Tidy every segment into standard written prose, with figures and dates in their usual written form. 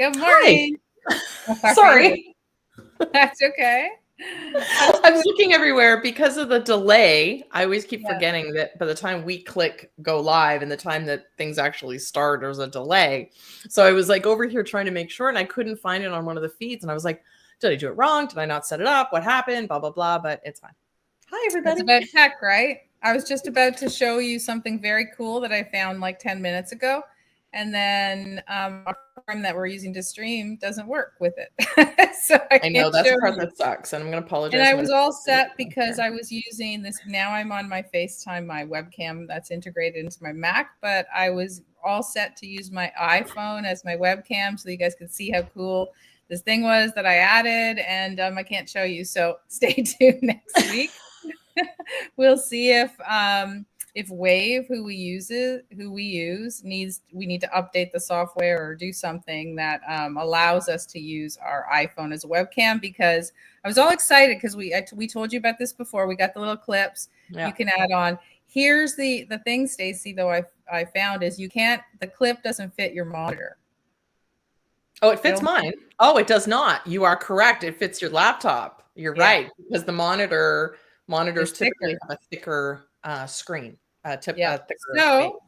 Good morning. Hi. Sorry. That's okay. I'm looking everywhere because of the delay. I always keep forgetting that by the time we click go live and the time that things actually start, there's a delay. So I was like over here trying to make sure, and I couldn't find it on one of the feeds. And I was like, did I do it wrong? Did I not set it up? What happened? Blah, blah, blah. But it's fine. Hi, everybody. It's about tech, right? I was just about to show you something very cool that I found like 10 minutes ago. And then our program that we're using to stream doesn't work with it. So I know that's the part that sucks. And I'm going to apologize. And I was all set because I was using this. Now I'm on my FaceTime, my webcam that's integrated into my Mac, but I was all set to use my iPhone as my webcam so you guys could see how cool this thing was that I added. And I can't show you. So stay tuned next week. We'll see if Wave, who we use, we need to update the software or do something that allows us to use our iPhone as a webcam, because I was all excited because we told you about this before. We got the little clips you can add on. Here's the thing, Stacy, though I found is the clip doesn't fit your monitor. Oh, it fits mine. Oh, it does not. You are correct. It fits your laptop. You're right, because the monitors typically have a thicker screen. Thicker so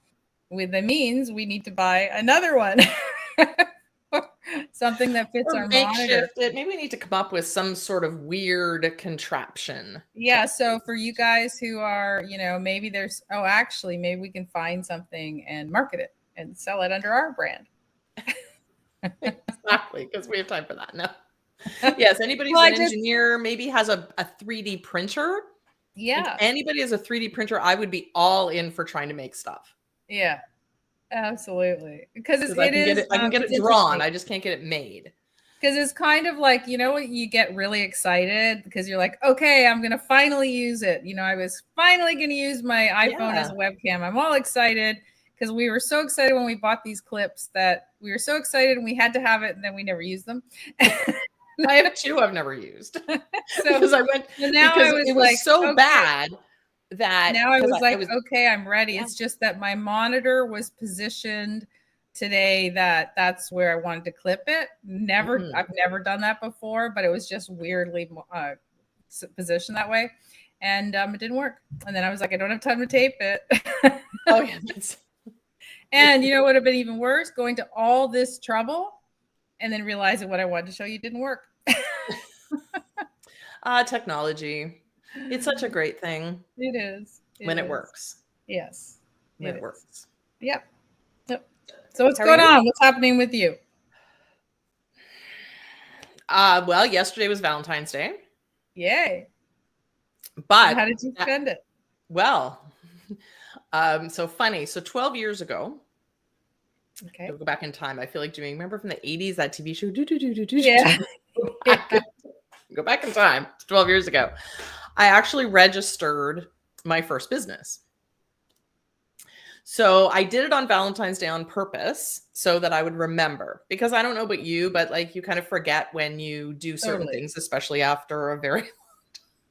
that means we need to buy another one. Something that fits our monitor. Maybe we need to come up with some sort of weird contraption. Yeah. So for you guys who are, maybe maybe we can find something and market it and sell it under our brand. Exactly, because we have time for that. No. Yes, anybody who's an engineer maybe has a 3D printer. Yeah. If anybody has a 3D printer, I would be all in for trying to make stuff. Yeah, absolutely. Because I can get it drawn. I just can't get it made. Because it's kind of like, what you get really excited because you're like, okay, I'm going to finally use it. I was finally going to use my iPhone as a webcam. I'm all excited because we were so excited when we bought these clips that we were so excited and we had to have it, and then we never used them. I have two I've never used because it was so bad that now I was like, okay, I'm ready. Yeah. It's just that my monitor was positioned today that's where I wanted to clip it. I've never done that before, but it was just weirdly positioned that way, and it didn't work. And then I was like, I don't have time to tape it. Oh yeah. And what would have been even worse? Going to all this trouble and then realizing what I wanted to show you didn't work. Technology. It's such a great thing. It is. When it works. Yes. When it works. Yep. So what's going on? What's happening with you? Well, yesterday was Valentine's Day. Yay. But how did you spend it? Well, so funny. So 12 years ago, okay, I'll go back in time. I feel like remember from the 80s, that TV show? Yeah. Go back in time. 12 years ago. I actually registered my first business. So I did it on Valentine's Day on purpose so that I would remember, because I don't know about you, but like you kind of forget when you do certain things, especially after a very long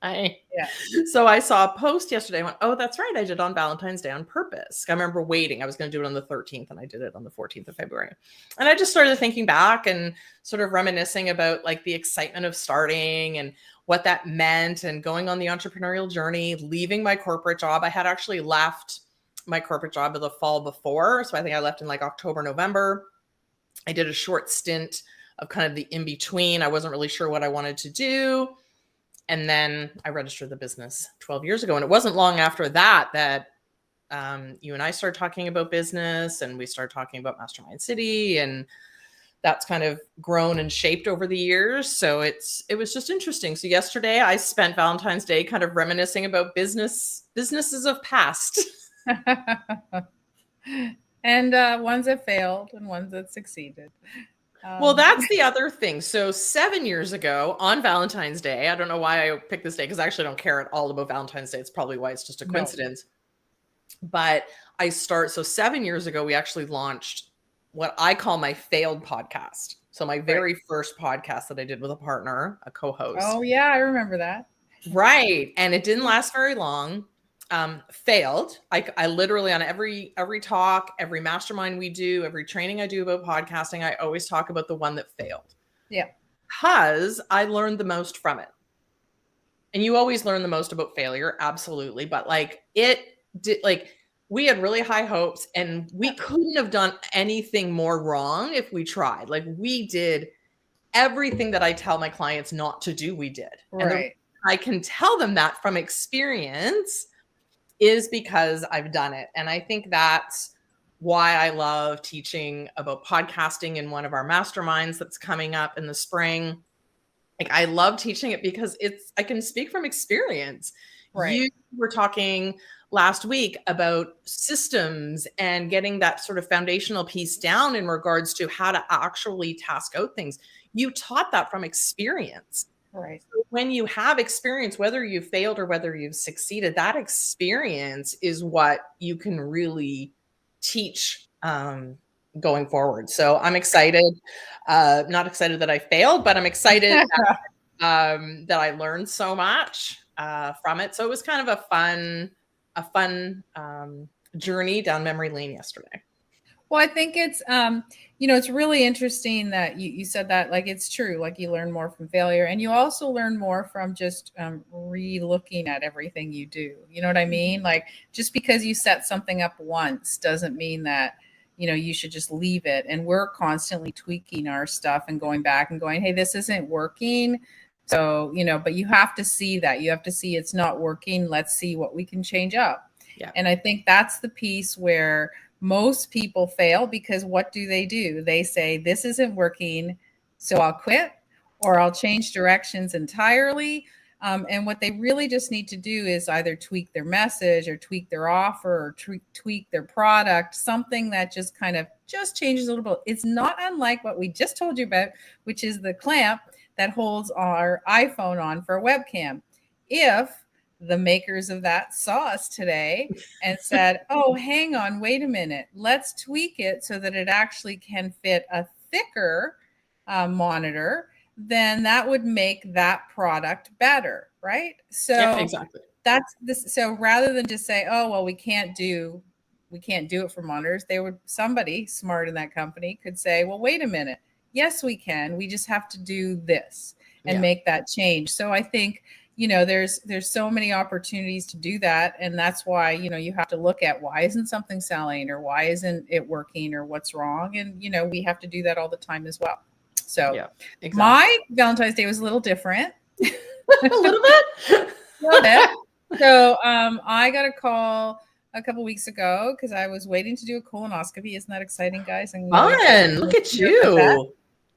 time. Yeah. So I saw a post yesterday. I went, oh, that's right. I did it on Valentine's Day on purpose. I remember waiting. I was going to do it on the 13th and I did it on the 14th of February. And I just started thinking back and sort of reminiscing about like the excitement of starting and what that meant and going on the entrepreneurial journey, leaving my corporate job. I had actually left my corporate job of the fall before. So I think I left in like October, November. I did a short stint of kind of the in-between. I wasn't really sure what I wanted to do. And then I registered the business 12 years ago. And it wasn't long after that you and I started talking about business, and we started talking about Mastermind City, and that's kind of grown and shaped over the years. So it was just interesting. So yesterday I spent Valentine's Day kind of reminiscing about businesses of past. And ones that failed and ones that succeeded. Well, that's the other thing. So 7 years ago on Valentine's Day, I don't know why I picked this day because I actually don't care at all about Valentine's Day. It's probably why it's just a coincidence. No. But so 7 years ago, we actually launched what I call my failed podcast. So my very first podcast that I did with a partner, a co-host. Oh yeah, I remember that. Right. And it didn't last very long. failed. I literally, on every talk, every mastermind we do, every training I do about podcasting, I always talk about the one that failed. Yeah. Because I learned the most from it. And you always learn the most about failure, absolutely. But like it did, like we had really high hopes and we couldn't have done anything more wrong if we tried. Like we did everything that I tell my clients not to do, we did. Right. And I can tell them that from experience is because I've done it. And I think that's why I love teaching about podcasting in one of our masterminds that's coming up in the spring. Like I love teaching it because I can speak from experience. Right. You were talking last week about systems and getting that sort of foundational piece down in regards to how to actually task out things. You taught that from experience. Right. So when you have experience, whether you've failed or whether you've succeeded, that experience is what you can really teach going forward. So I'm excited. Not excited that I failed, but I'm excited that I learned so much from it. So it was kind of a fun journey down memory lane yesterday. Well, I think it's, it's really interesting that you said that, like, it's true. Like you learn more from failure and you also learn more from just re-looking at everything you do. You know what I mean? Like just because you set something up once doesn't mean that, you should just leave it. And we're constantly tweaking our stuff and going back and going, hey, this isn't working. So, but you have to see that. You have to see it's not working. Let's see what we can change up. Yeah. And I think that's the piece where most people fail because what do? They say, this isn't working, so I'll quit or I'll change directions entirely. And what they really just need to do is either tweak their message or tweak their offer or tweak their product, something that just kind of just changes a little bit. It's not unlike what we just told you about, which is the clamp that holds our iPhone on for a webcam. If the makers of that saw us today and said, oh, hang on, wait a minute, let's tweak it so that it actually can fit a thicker monitor, then that would make that product better, right? So yeah, exactly. That's this. So rather than just say, oh, well, we can't do it for monitors, somebody smart in that company could say, well, wait a minute, yes, we can. We just have to do this and make that change. So I think, there's so many opportunities to do that. And that's why, you have to look at why isn't something selling or why isn't it working or what's wrong. And, we have to do that all the time as well. So exactly. My Valentine's Day was a little different. a little bit. So I got a call a couple weeks ago because I was waiting to do a colonoscopy. Isn't that exciting, guys? Fun. Look at you.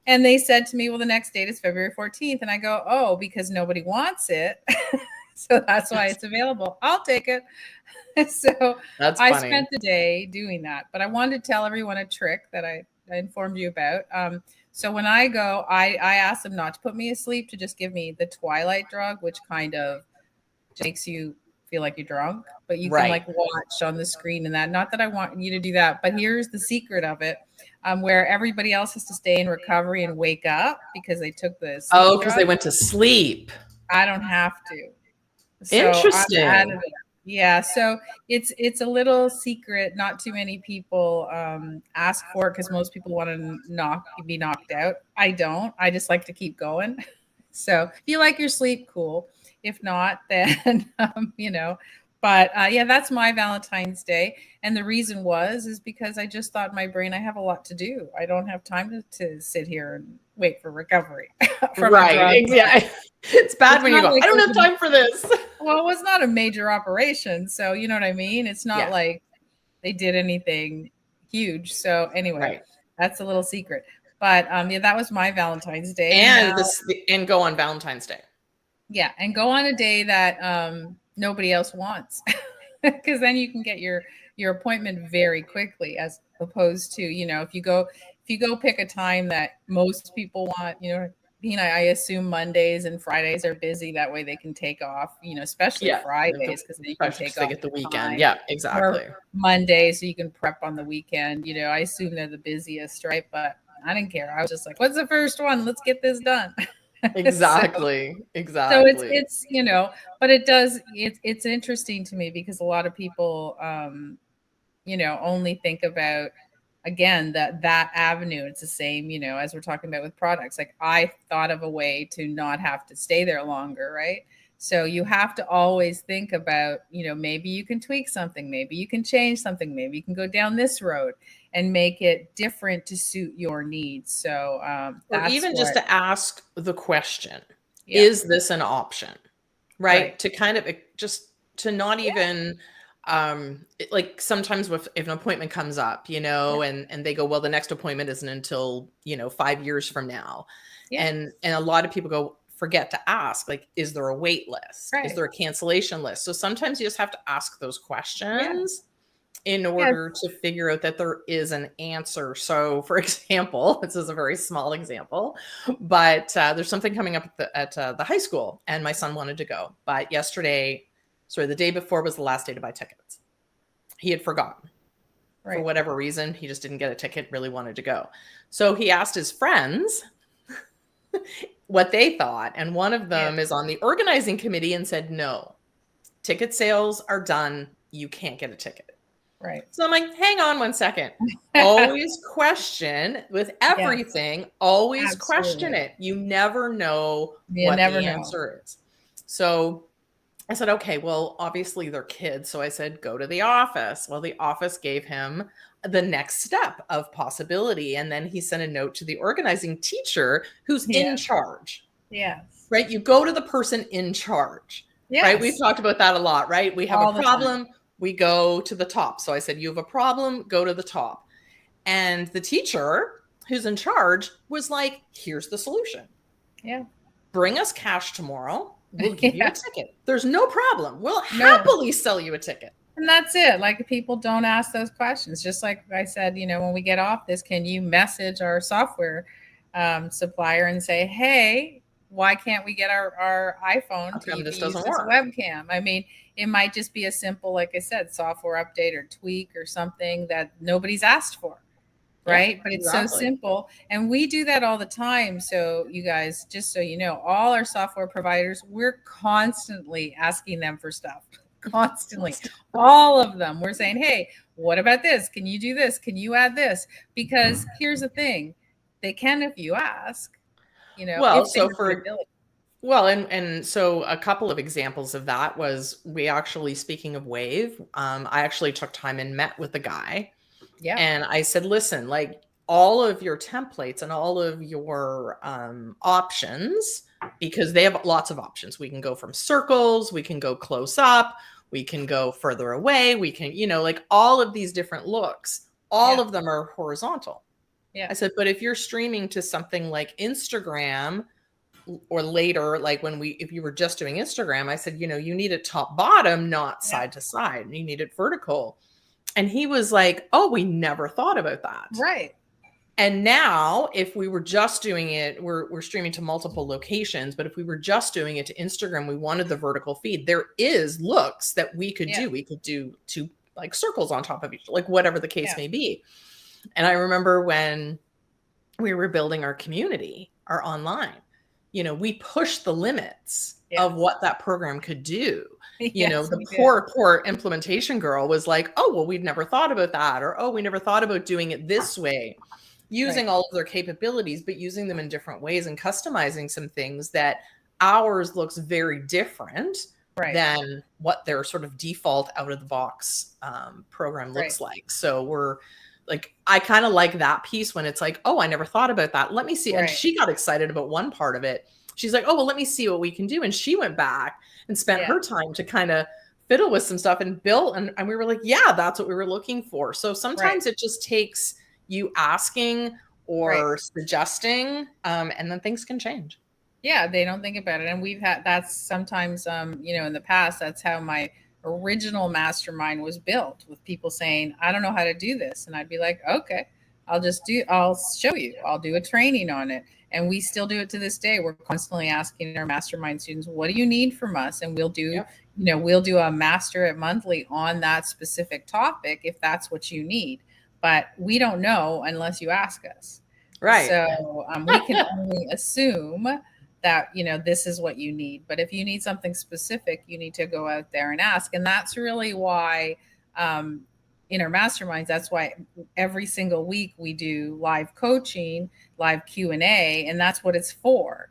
And they said to me, well, the next date is February 14th. And I go, oh, because nobody wants it. So that's why it's available. I'll take it. So I spent the day doing that. But I wanted to tell everyone a trick that I informed you about. So when I go, I asked them not to put me asleep, to just give me the twilight drug, which kind of makes you feel like you're drunk, but you can like watch on the screen and that. Not that I want you to do that, but here's the secret of it. Where everybody else has to stay in recovery and wake up because they took the sleep drug. Because they went to sleep. I don't have to. So interesting. Yeah, so it's a little secret. Not too many people ask for it because most people want to be knocked out. I don't. I just like to keep going. So if you like your sleep, cool. If not, then But that's my Valentine's Day. And the reason is because I just thought in my brain, I have a lot to do. I don't have time to sit here and wait for recovery. Yeah. It's bad when you go, I don't have time for this. Well, it was not a major operation. So you know what I mean? It's not like they did anything huge. So anyway, that's a little secret. But that was my Valentine's Day. And go on Valentine's Day. Yeah. And go on a day that nobody else wants. Because then you can get your appointment very quickly, as opposed to, if you go pick a time that most people want, I assume Mondays and Fridays are busy. That way they can take off, especially Fridays, because then you can take off. They get the weekend. Yeah, exactly. Or Monday, so you can prep on the weekend. I assume they're the busiest, right? But I didn't care. I was just like, what's the first one? Let's get this done. Exactly. So Exactly. it's you know, but it does it's interesting to me because a lot of people you know, only think about again that avenue. It's the same, you know, as we're talking about with products. Like I thought of a way to not have to stay there longer, right? So you have to always think about, you know, maybe you can tweak something, maybe you can change something, maybe you can go down this road and make it different to suit your needs. So Or that's even just what, to ask the question, yeah, is this an option? Right? right, To kind of just to not yeah, even like sometimes if an appointment comes up, yeah, and they go, well, the next appointment isn't until, 5 years from now. yeah, And a lot of people go, forget to ask, like, is there a wait list? Is right, there a cancellation list? So sometimes you just have to ask those yeah, questions in yeah, order to figure out that there is an answer. So, for example, this is a very small example, but there's something coming up at the high school, and my son wanted to go. But the day before was the last day to buy tickets. He had forgotten for right, whatever reason. He just didn't get a ticket, really wanted to go. So he asked his friends what they thought. And one of yeah, them is on the organizing committee and said, no, ticket sales are done. You can't get a ticket. right. So I'm like, hang on one second. Always question with Yes, everything, always question absolutely. it. You never know You what never the know. answer is. So I said, okay, well, obviously they're kids. So I said, go to the office. Well, the office gave him the next step of possibility. And then he sent a note to the organizing teacher who's in Yes, charge, yes, right? You go to the person in charge, right? We've yes, talked about that a lot, right? We have a all the time. problem, we go to the top. So I said, you have a problem, go to the top. And the teacher who's in charge was like, here's the solution. Yeah, Bring us cash tomorrow. We'll give you a yeah, ticket. There's no problem. We'll no. happily sell you a ticket. And that's it. Like people don't ask those questions. Just like I said, you know, when we get off this, can you message our software supplier and say, hey, why can't we get our How iPhone to come be this used doesn't as a work? webcam? I mean, it might just be a simple, like I said, software update or tweak or something that nobody's asked for. Yeah, Right. But it's so exactly. simple. And we do that all the time. So, you guys, just so you know, all our software providers, we're constantly asking them for stuff, constantly. All of them. We're saying, hey, what about this? Can you do this? Can you add this? Because here's the thing, they can if you ask, you know, Well, if they so have the for ability. well, and so a couple of examples of that was we actually, speaking of Wave, I actually took time and met with the guy. Yeah. And I said, listen, like all of your templates and all of your options, because they have lots of options. We can go from circles, we can go close up, we can go further away, we can, like all of these different looks, all Yeah. of them are horizontal. Yeah. I said, but if you're streaming to something like Instagram or later, like if you were just doing Instagram, I said, you need it top bottom, not Yeah. side to side. You need it vertical. And he was like, oh, we never thought about that. Right. And now if we were just doing it, we're streaming to multiple locations, but if we were just doing it to Instagram, we wanted the vertical feed. There is looks that we could Yeah. do. We could do two like circles on top of each, like whatever the case Yeah. may be. And I remember when we were building our community, our online, we pushed the limits of what that program could do. Yes, The we did. poor implementation girl was like, oh, well, we'd never thought about that. Or, oh, we never thought about doing it this way, using Right. all of their capabilities, but using them in different ways and customizing some things that ours looks very different Right. than what their sort of default out of the box program looks like. So we're like, I kind of like that piece when it's like, oh, I never thought about that. Let me see. Right. And she got excited about one part of it. She's like, oh, well, let me see what we can do. And she went back and spent her time to kind of fiddle with some stuff and build. And we were like, yeah, that's what we were looking for. So sometimes it just takes you asking or suggesting, and then things can change. Yeah, they don't think about it. And that's sometimes, in the past, that's how my original mastermind was built, with people saying, I don't know how to do this. And I'd be like, okay, I'll show you, I'll do a training on it. And we still do it to this day. We're constantly asking our mastermind students, what do you need from us? And we'll do, we'll do a master at monthly on that specific topic if that's what you need. But we don't know unless you ask us. Right. So we can only assume that, this is what you need. But if you need something specific, you need to go out there and ask. And that's really why, in our masterminds, that's why every single week we do live coaching, live Q&A, and that's what it's for.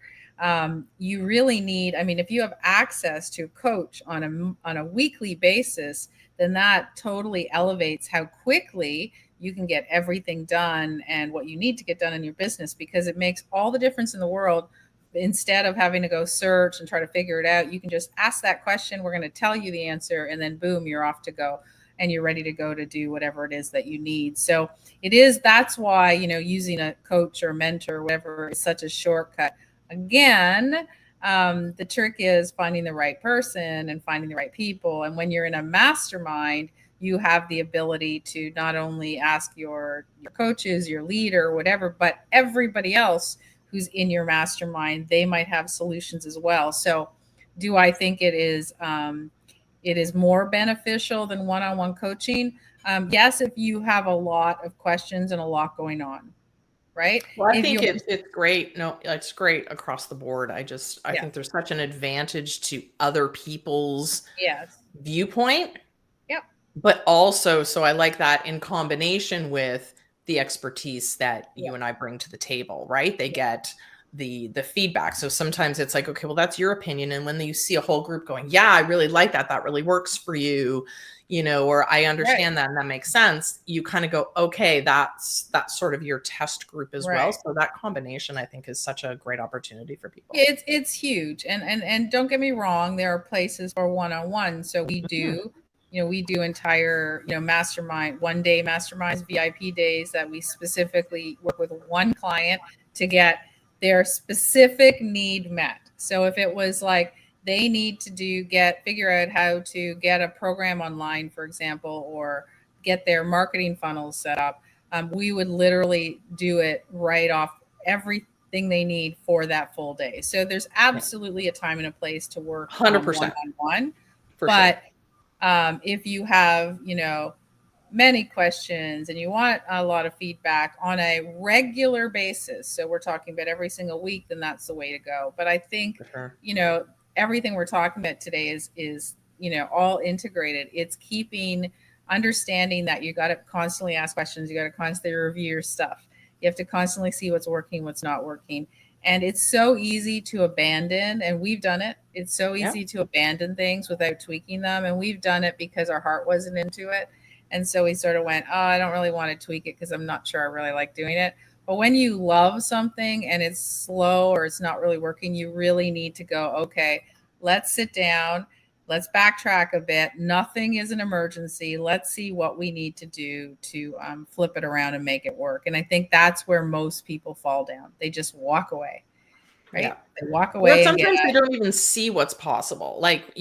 You really need, if you have access to a coach on a weekly basis, then that totally elevates how quickly you can get everything done and what you need to get done in your business, because it makes all the difference in the world. Instead of having to go search and try to figure it out, you can just ask that question. We're going to tell you the answer, and then boom, you're off to go, and you're ready to go to do whatever it is that you need. So that's why, using a coach or mentor or whatever is such a shortcut. Again, the trick is finding the right person and finding the right people. And when you're in a mastermind, you have the ability to not only ask your coaches, your leader, whatever, but everybody else who's in your mastermind, they might have solutions as well. So do I think it is more beneficial than one-on-one coaching? Yes, if you have a lot of questions and a lot going on, right? Well, I think it's great. No, it's great across the board. I think there's such an advantage to other people's viewpoint. Yep. But also, so I like that in combination with the expertise that you and I bring to the table, right? They get the feedback. So sometimes it's like, okay, well, that's your opinion. And when you see a whole group going, yeah, I really like that. That really works for you, or I understand that and that makes sense. You kind of go, okay, that's sort of your test group as well. So that combination, I think, is such a great opportunity for people. It's huge. And don't get me wrong, there are places for one-on-one. So we do, we do entire, mastermind, 1-day masterminds, VIP days that we specifically work with one client to get their specific need met. So if it was like they need to figure out how to get a program online, for example, or get their marketing funnels set up, we would literally do it right off, everything they need for that full day. So there's absolutely a time and a place to work 100% one-on-one. But if you have, many questions and you want a lot of feedback on a regular basis, so we're talking about every single week, then that's the way to go. But I think, everything we're talking about today is all integrated. It's understanding that you got to constantly ask questions. You got to constantly review your stuff. You have to constantly see what's working, what's not working. And it's so easy to abandon, and we've done it. It's so easy to abandon things without tweaking them. And we've done it because our heart wasn't into it. And so we sort of went, oh, I don't really want to tweak it because I'm not sure I really like doing it. But when you love something and it's slow or it's not really working, you really need to go, okay, let's sit down. Let's backtrack a bit. Nothing is an emergency. Let's see what we need to do to flip it around and make it work. And I think that's where most people fall down. They just walk away. Right? Yeah. They walk away. Well, sometimes they don't even see what's possible. Like,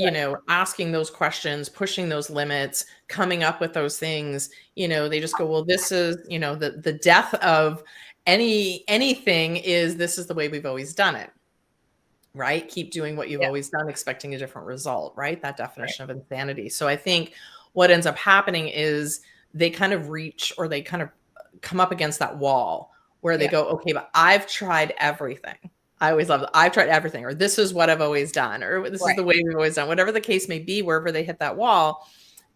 asking those questions, pushing those limits, coming up with those things, they just go, well, this is, the death of anything is, this is the way we've always done it. Right? Keep doing what you've always done, expecting a different result, right? That definition of insanity. So I think what ends up happening is they kind of reach, or they kind of come up against that wall where they go, okay, but I've tried everything. I always love that. I've tried everything, or this is what I've always done, or this is the way we've always done, whatever the case may be, wherever they hit that wall.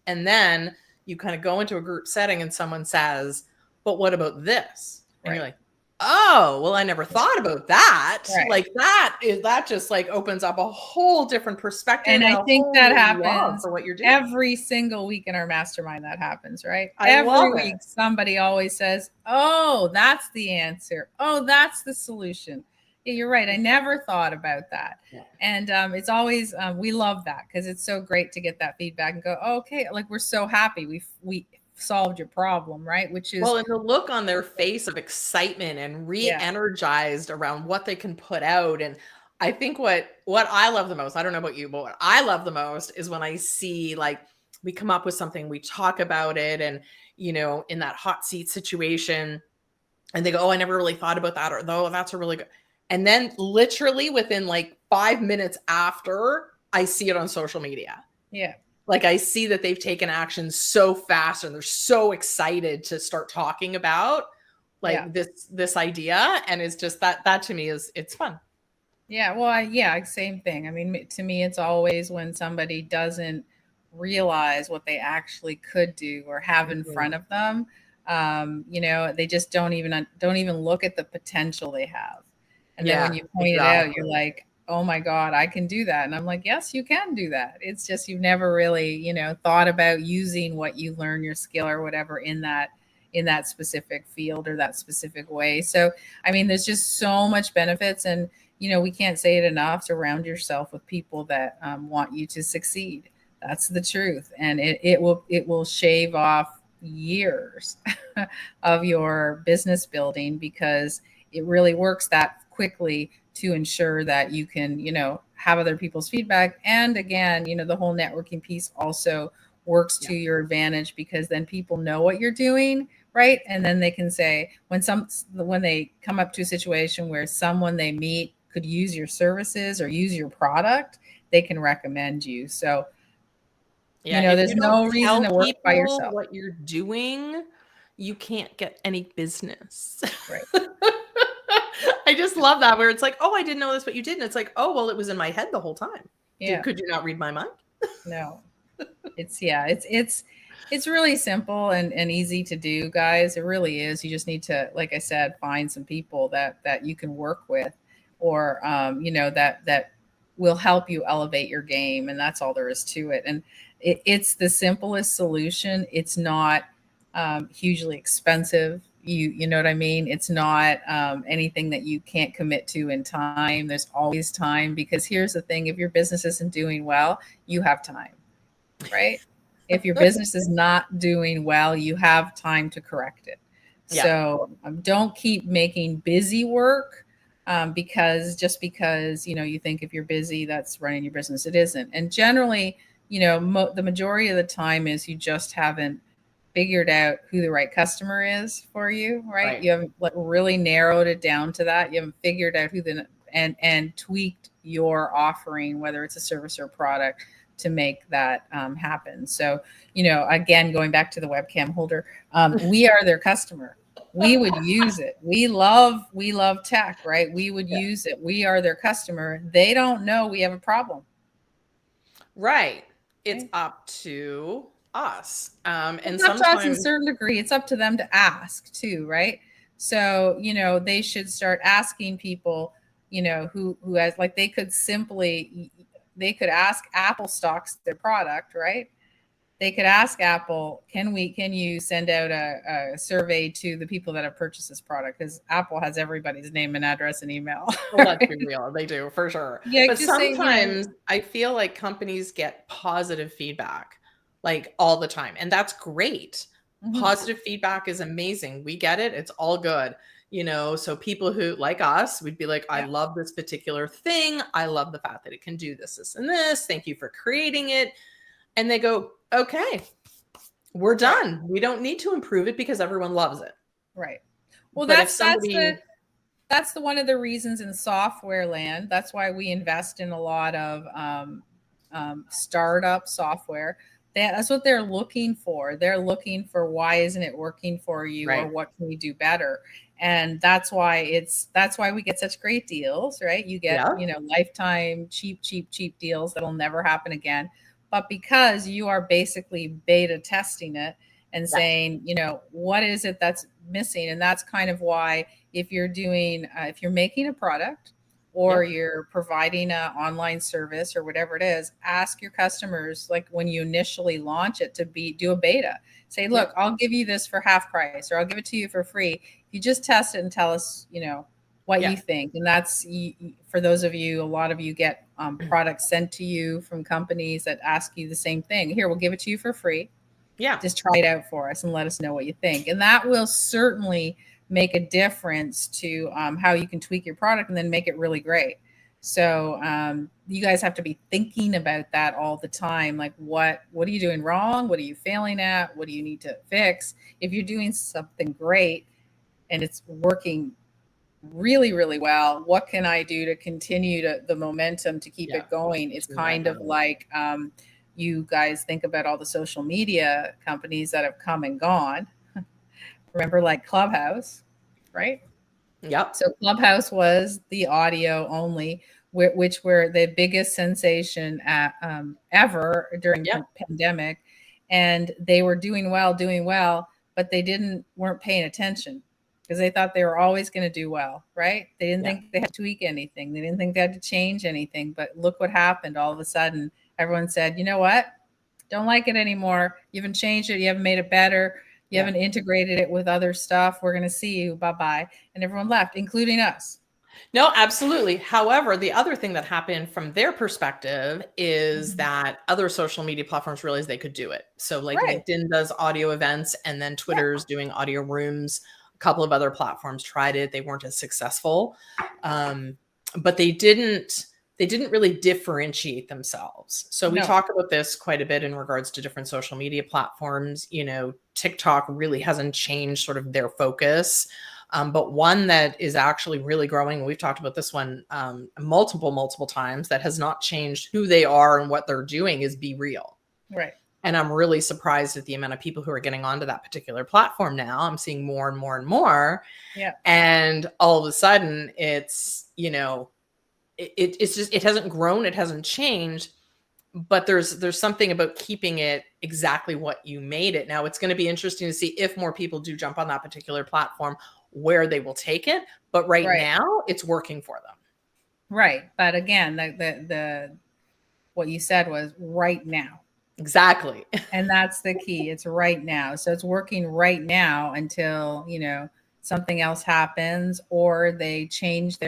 And then you kind of go into a group setting and someone says, but what about this? And you're like, oh, well, I never thought about that. Like that just like opens up a whole different perspective. And I think that happens for what you're doing every single week in our mastermind. That happens, right? Every week, somebody always says, oh, that's the answer. Oh, that's the solution. Yeah, you're right. I never thought about that. Yeah. And it's always, we love that because it's so great to get that feedback and go, oh, okay, like we're so happy. We solved your problem, right? Which is, well, and the look on their face of excitement and re-energized around what they can put out. And I think what I love the most, I don't know about you, but what I love the most is when I see, like, we come up with something, we talk about it, and in that hot seat situation, and they go, oh, I never really thought about that, or though that's a really good. And then literally within like 5 minutes after, I see it on social media. Yeah. Like I see that they've taken action so fast and they're so excited to start talking about like this idea. And it's just that to me it's fun. Yeah, well, yeah, same thing. I mean, to me, it's always when somebody doesn't realize what they actually could do or have in Mhm. front of them. They just don't even look at the potential they have. And then when Yeah, you point it out, you're exactly. like, "Oh my God, I can do that." And I'm like, "Yes, you can do that. It's just you've never really, thought about using what you learn, your skill or whatever in that specific field or that specific way." So, I mean, there's just so much benefits, and we can't say it enough. Surround yourself with people that want you to succeed. That's the truth, and it will shave off years of your business building, because it really works that quickly to ensure that you can have other people's feedback. And again, the whole networking piece also works Yeah. to your advantage, because then people know what you're doing, right? And then they can say, when they come up to a situation where someone they meet could use your services or use your product, they can recommend you. So, Yeah, if there's you don't no reason tell to work by people yourself. what you're doing, you can't get any business. Right. I just love that where it's like, "Oh, I didn't know this, but you did." And it's like, "Oh, well, it was in my head the whole time. Yeah. Could you not read my mind?" No. It's really simple and easy to do, guys. It really is. You just need to, like I said, find some people that you can work with, or that will help you elevate your game, and that's all there is to it. And it's the simplest solution. It's not hugely expensive. You know what I mean? It's not anything that you can't commit to in time. There's always time, because here's the thing: if your business isn't doing well, you have time, right? If your business is not doing well, you have time to correct it. Yeah, So don't keep making busy work, because you think if you're busy, that's running your business. It isn't. And generally, the majority of the time is you just haven't figured out who the right customer is for you, right? right. You haven't like really narrowed it down to that. You haven't figured out who the and tweaked your offering, whether it's a service or a product, to make that happen. So, again, going back to the webcam holder, we are their customer. We would use it. We love tech, right? We would Yeah. use it. We are their customer. They don't know we have a problem. Right. It's Right? up to us. And It's up to us in a sometimes certain degree. It's up to them to ask too, right? So, they should start asking people, who has, like, they could ask Apple stocks their product, right? They could ask Apple, can you send out a survey to the people that have purchased this product? Because Apple has everybody's name and address and email. well, let's be Right? real, they do for sure. Yeah, But just say, sometimes I feel like companies get positive feedback like all the time, and that's great. mhm, Positive feedback is amazing. We get it. It's all good. So people who like us, we'd be like, I yeah, love this particular thing. I love the fact that it can do this, this, and this. Thank you for creating it. And they go, okay, we're right. done. We don't need to improve it because everyone loves it. Right. Well, But if that's somebody, the one of the reasons in software land. That's why we invest in a lot of startup software. That's what they're looking for. They're looking for, why isn't it working for you, or right. what can we do better? And that's why we get such great deals, right? You get, Yeah. lifetime cheap, cheap, cheap deals that'll never happen again. But because you are basically beta testing it and Yeah. saying, what is it that's missing? And that's kind of why, if you're making a product, or Yep. you're providing an online service or whatever it is, ask your customers, like when you initially launch it, to do a beta. Say, look, Yep. I'll give you this for half price, or I'll give it to you for free. You just test it and tell us, what Yeah. you think. And that's, for those of you, a lot of you get products sent to you from companies that ask you the same thing. Here, we'll give it to you for free. Yeah. Just try it out for us and let us know what you think. And that will certainly make a difference to how you can tweak your product and then make it really great. So you guys have to be thinking about that all the time. Like, what are you doing wrong? What are you failing at? What do you need to fix? If you're doing something great and it's working really, really well, what can I do to continue the momentum to keep Yeah. it going? It's To that kind of going. like, you guys think about all the social media companies that have come and gone. Remember, like Clubhouse, right? Yep. So Clubhouse was the audio only. which were the biggest sensation ever during Yeah. pandemic, and they were doing well, but they weren't paying attention because they thought they were always going to do well, right? They didn't Yeah. think they had to tweak anything. They didn't think they had to change anything. But look what happened. All of a sudden, everyone said, you know what? Don't like it anymore. You haven't changed it. You haven't made it better. You haven't integrated it with other stuff. We're going to see you. Bye-bye. And everyone left, including us. No, absolutely. However, the other thing that happened from their perspective is that other social media platforms realized they could do it. So like Right. LinkedIn does audio events, and then Twitter's doing audio rooms. A couple of other platforms tried it. They weren't as successful. But they didn't really differentiate themselves. So we talk about this quite a bit in regards to different social media platforms. You know, TikTok really hasn't changed sort of their focus. But one that is actually really growing, we've talked about this one multiple times, that has not changed who they are and what they're doing, is Be Real. Right. And I'm really surprised at the amount of people who are getting onto that particular platform now. I'm seeing more and more and more. Yeah. And all of a sudden it's, you know, it's just, it hasn't grown, it hasn't changed, but there's something about keeping it exactly what you made it. Now it's going to be interesting to see if more people do jump on that particular platform, where they will take it. But right now it's working for them. Right. But again, the what you said was right now. Exactly. And that's the key. It's right now. So it's working right now until, you know, something else happens, or they change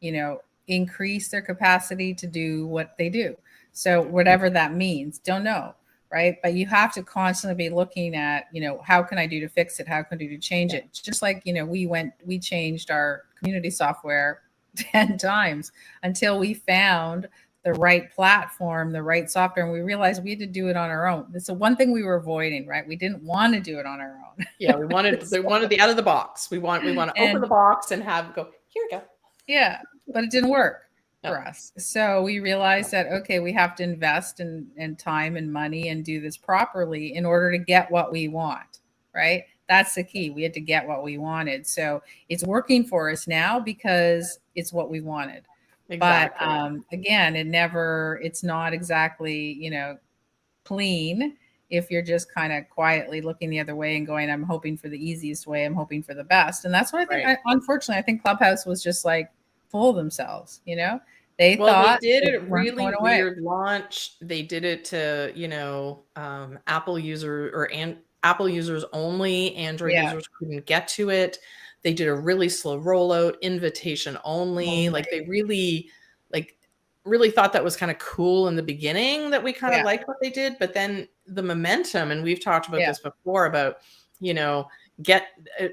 you know, increase their capacity to do what they do. So whatever that means, don't know. Right. But you have to constantly be looking at, you know, how can I do to fix it? How can I do to change it? Just like, you know, we changed our community software 10 times until we found the right platform, the right software, and we realized we had to do it on our own. That's the one thing we were avoiding, right? We didn't want to do it on our own. Yeah, we wanted the out of the box. We want to open the box and have go, here we go. Yeah, but it didn't work for us. So we realized that, okay, we have to invest in time and money and do this properly in order to get what we want, right? That's the key. We had to get what we wanted. So it's working for us now because it's what we wanted. Exactly. But again, it's not exactly, you know, clean if you're just kind of quietly looking the other way and going, I'm hoping for the easiest way. I'm hoping for the best. And that's what I think, unfortunately, I think Clubhouse was just like full of themselves, you know? They thought they did a really weird launch. They did it to, you know, Apple users only. Android users couldn't get to it. They did a really slow rollout, invitation only. Like they really thought that was kind of cool in the beginning, that we kind of liked what they did. But then the momentum, and we've talked about this before, about, you know,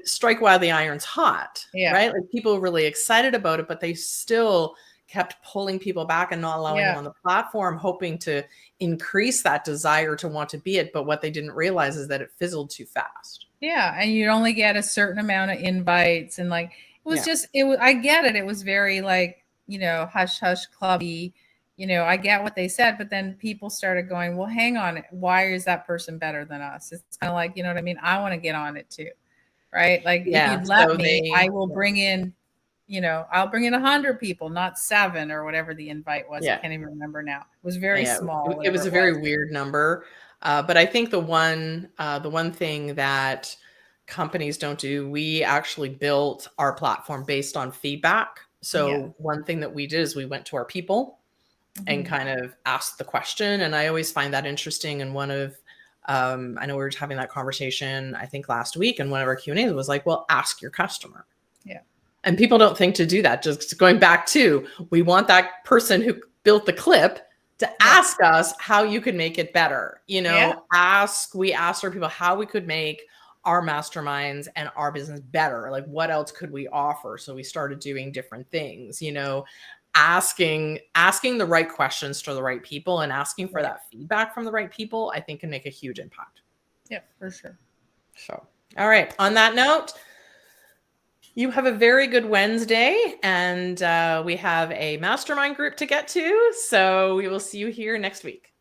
strike while the iron's hot, right? Like people were really excited about it, but they still kept pulling people back and not allowing them on the platform, hoping to increase that desire to want to be it. But what they didn't realize is that it fizzled too fast. Yeah. And you'd only get a certain amount of invites. And like, it was just, I get it. It was very like, you know, hush, hush, clubby, you know, I get what they said, but then people started going, well, hang on. Why is that person better than us? It's kind of like, you know what I mean? I want to get on it too. Right. Like if you'd let me, I will bring in, you know, I'll bring in 100 people, not 7 or whatever the invite was. I can't even remember now. It was very small. It was a very weird number. But I think the one thing that companies don't do, we actually built our platform based on feedback. So one thing that we did is we went to our people and kind of asked the question. And I always find that interesting. And one of, I know we were having that conversation, I think last week, and one of our Q&As was like, well, ask your customer. Yeah. And people don't think to do that. Just going back to, we want that person who built the clip to ask us how you could make it better. You know, we asked our people how we could make our masterminds and our business better. Like, what else could we offer? So we started doing different things, you know, asking the right questions to the right people, and asking for that feedback from the right people, I think can make a huge impact. Yeah, for sure. So, all right. On that note, you have a very good Wednesday, and we have a mastermind group to get to. So we will see you here next week.